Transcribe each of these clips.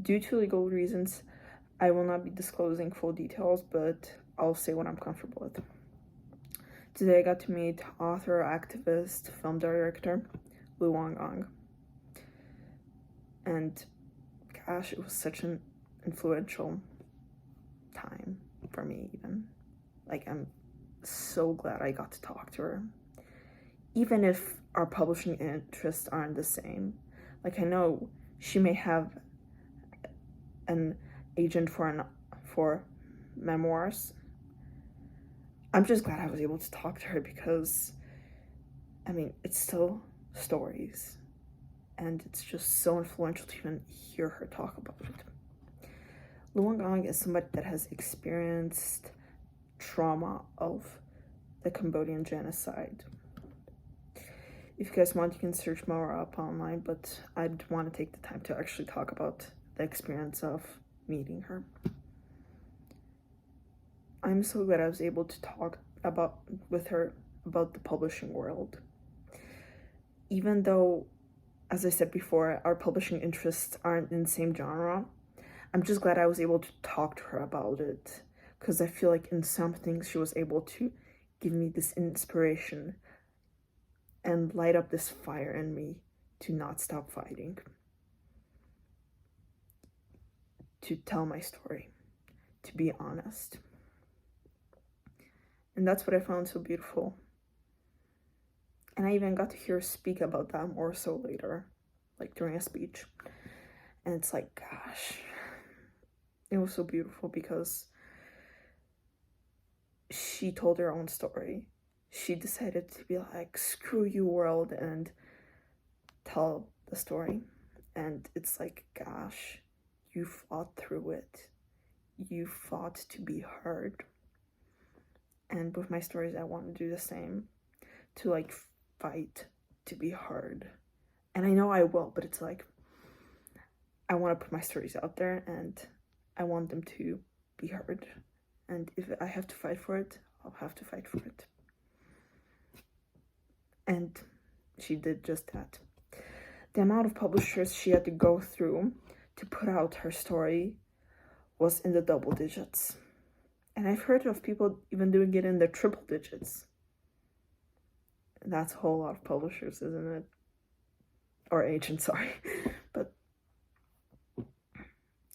Due to legal reasons, I will not be disclosing full details, but I'll say what I'm comfortable with. Today I got to meet author, activist, film director Loung Ung. And gosh, it was such an influential time for me even. Like, I'm so glad I got to talk to her. Even if our publishing interests aren't the same. Like, I know she may have an agent for memoirs. I'm just glad I was able to talk to her because, I mean, it's still stories. And it's just so influential to even hear her talk about it. Loung Ung is somebody that has experienced trauma of the Cambodian Genocide. If you guys want, you can search more up online, but I'd want to take the time to actually talk about the experience of meeting her. I'm so glad I was able to talk with her about the publishing world. Even though, as I said before, our publishing interests aren't in the same genre, I'm just glad I was able to talk to her about it, because I feel like in some things she was able to give me this inspiration and light up this fire in me to not stop fighting, to tell my story, to be honest. And that's what I found so beautiful. And I even got to hear her speak about that more so later, like during a speech. And it's like, gosh, it was so beautiful because she told her own story. She decided to be like, screw you, world, and tell the story. And it's like, gosh, you fought through it. You fought to be heard. And with my stories, I want to do the same, to like fight to be heard. And I know I will, but it's like, I want to put my stories out there and I want them to be heard. And if I have to fight for it, I'll have to fight for it. And she did just that. The amount of publishers she had to go through to put out her story was in the double digits. And I've heard of people even doing it in the triple digits. That's a whole lot of publishers, isn't it? Or agents, sorry. But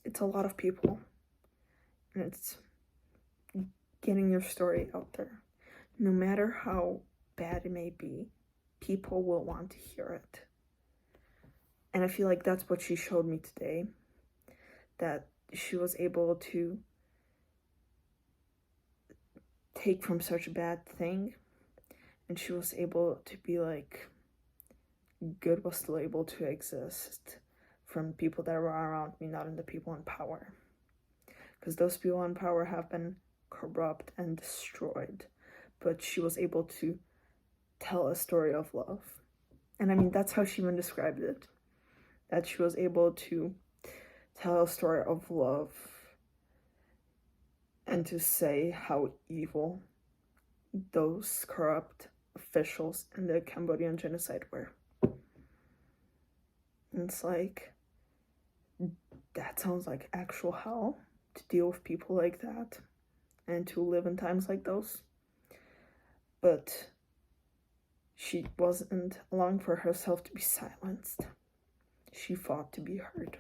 it's a lot of people. And it's getting your story out there. No matter how bad it may be, people will want to hear it. And I feel like that's what she showed me today. That she was able to take from such a bad thing, and she was able to be like, good was still able to exist from people that were around me, not in the people in power. Because those people in power have been corrupt and destroyed. But she was able to tell a story of love. And I mean, that's how she even described it. That she was able to tell a story of love and to say how evil those corrupt officials in the Cambodian Genocide were. And it's like, that sounds like actual hell, to deal with people like that and to live in times like those. But she wasn't allowing for herself to be silenced. She fought to be heard.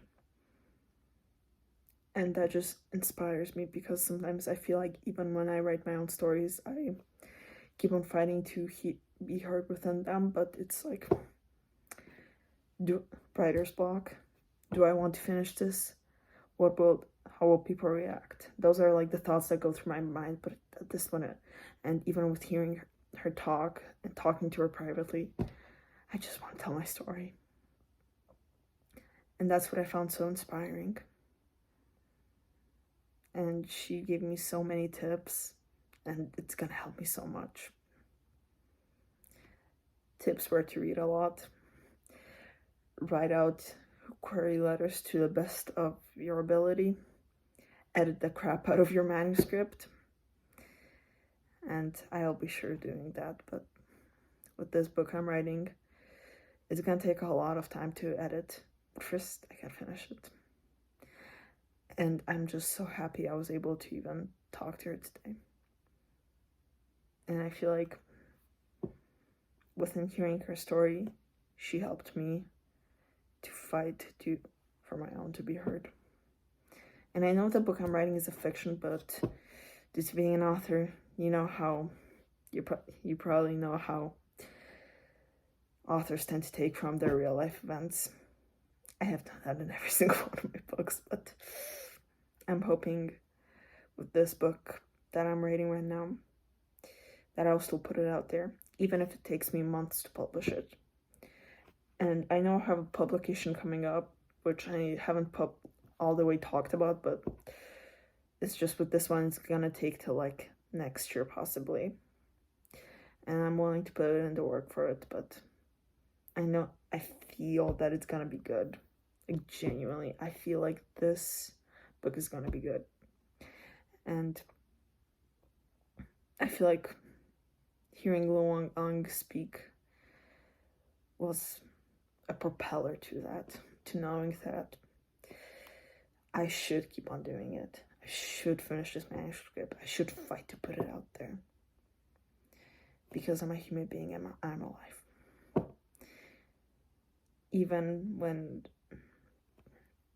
And that just inspires me, because sometimes I feel like even when I write my own stories, I keep on fighting to be heard within them, but it's like, writer's block. Do I want to finish this? How will people react? Those are like the thoughts that go through my mind, but at this minute, and even with hearing her talk and talking to her privately, I just want to tell my story. And that's what I found so inspiring. And she gave me so many tips, and it's gonna help me so much. Tips were to read a lot, write out query letters to the best of your ability, edit the crap out of your manuscript, and I'll be sure doing that. But with this book I'm writing, it's gonna take a lot of time to edit. But first, I gotta finish it. And I'm just so happy I was able to even talk to her today. And I feel like within hearing her story, she helped me to fight for my own to be heard. And I know the book I'm writing is a fiction, but due to being an author, you know how you probably know how authors tend to take from their real life events. I have done that in every single one of my books, but I'm hoping with this book that I'm writing right now that I'll still put it out there, even if it takes me months to publish it. And I know I have a publication coming up, which I haven't all the way talked about, but it's just with this one, it's gonna take till like next year possibly. And I'm willing to put it into work for it, but I feel that it's gonna be good. Like, genuinely, I feel like this book is gonna be good. And I feel like hearing Loung Ung speak was a propeller to that, to knowing that I should keep on doing it. I should finish this manuscript. I should fight to put it out there. Because I'm a human being and I'm alive. Even when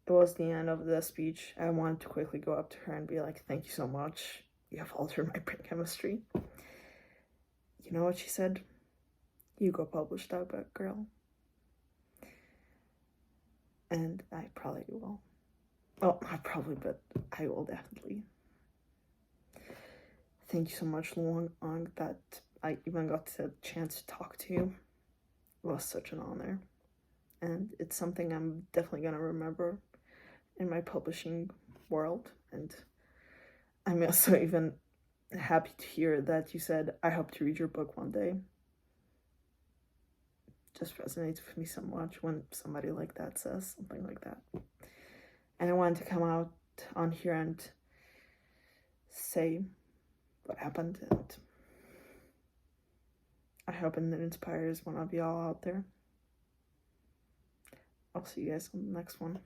it was the end of the speech, I wanted to quickly go up to her and be like, thank you so much. You have altered my brain chemistry. You know what she said? You go publish that book, girl. And I probably will. Oh, not probably, but I will definitely. Thank you so much, Loung Ung, that I even got the chance to talk to you. It was such an honor. And it's something I'm definitely going to remember in my publishing world. And I'm also even happy to hear that you said, I hope to read your book one day. Just resonates with me so much when somebody like that says something like that. And I wanted to come out on here and say what happened, and I hope it inspires one of y'all out there. I'll see you guys on the next one.